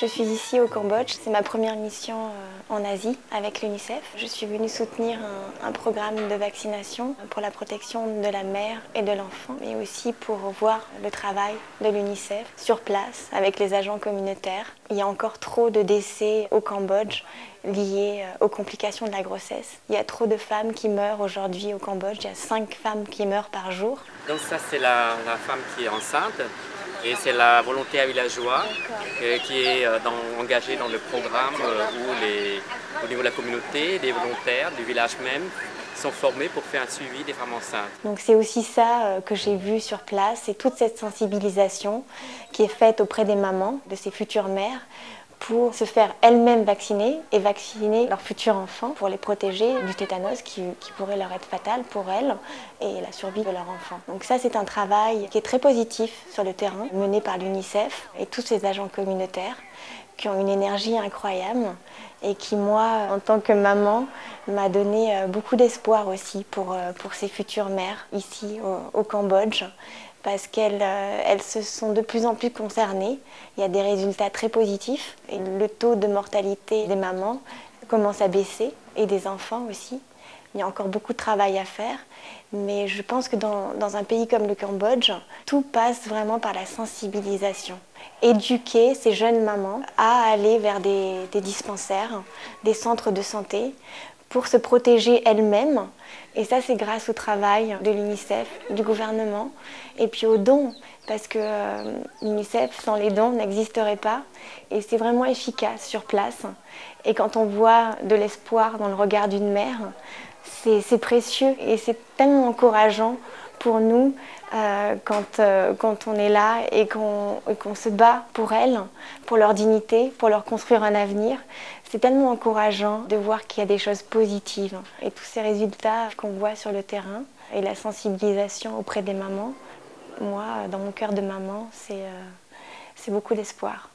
Je suis ici au Cambodge, c'est ma première mission en Asie avec l'UNICEF. Je suis venue soutenir un programme de vaccination pour la protection de la mère et de l'enfant, mais aussi pour voir le travail de l'UNICEF sur place avec les agents communautaires. Il y a encore trop de décès au Cambodge liés aux complications de la grossesse. Il y a trop de femmes qui meurent aujourd'hui au Cambodge, il y a 5 femmes qui meurent par jour. Donc ça c'est la femme qui est enceinte. Et c'est la volontaire villageoise qui est engagée dans le programme où au niveau de la communauté, des volontaires du village même sont formés pour faire un suivi des femmes enceintes. Donc c'est aussi ça que j'ai vu sur place, c'est toute cette sensibilisation qui est faite auprès des mamans, de ces futures mères, pour se faire elles-mêmes vacciner et vacciner leurs futurs enfants pour les protéger du tétanos qui pourrait leur être fatal pour elles et la survie de leur enfant. Donc ça c'est un travail qui est très positif sur le terrain, mené par l'UNICEF et tous ces agents communautaires qui ont une énergie incroyable et qui, moi, en tant que maman, m'a donné beaucoup d'espoir aussi pour ces futures mères ici au Cambodge, parce qu'elles se sont de plus en plus concernées. Il y a des résultats très positifs et le taux de mortalité des mamans commence à baisser et des enfants aussi. Il y a encore beaucoup de travail à faire, mais je pense que dans un pays comme le Cambodge, tout passe vraiment par la sensibilisation. Éduquer ces jeunes mamans à aller vers des dispensaires, des centres de santé, pour se protéger elles-mêmes. Et ça, c'est grâce au travail de l'UNICEF, du gouvernement, et puis aux dons, parce que l'UNICEF, sans les dons, n'existerait pas. Et c'est vraiment efficace sur place. Et quand on voit de l'espoir dans le regard d'une mère, c'est précieux et c'est tellement encourageant pour nous quand on est là et qu'on se bat pour elles, pour leur dignité, pour leur construire un avenir. C'est tellement encourageant de voir qu'il y a des choses positives. Et tous ces résultats qu'on voit sur le terrain et la sensibilisation auprès des mamans, moi, dans mon cœur de maman, c'est beaucoup d'espoir.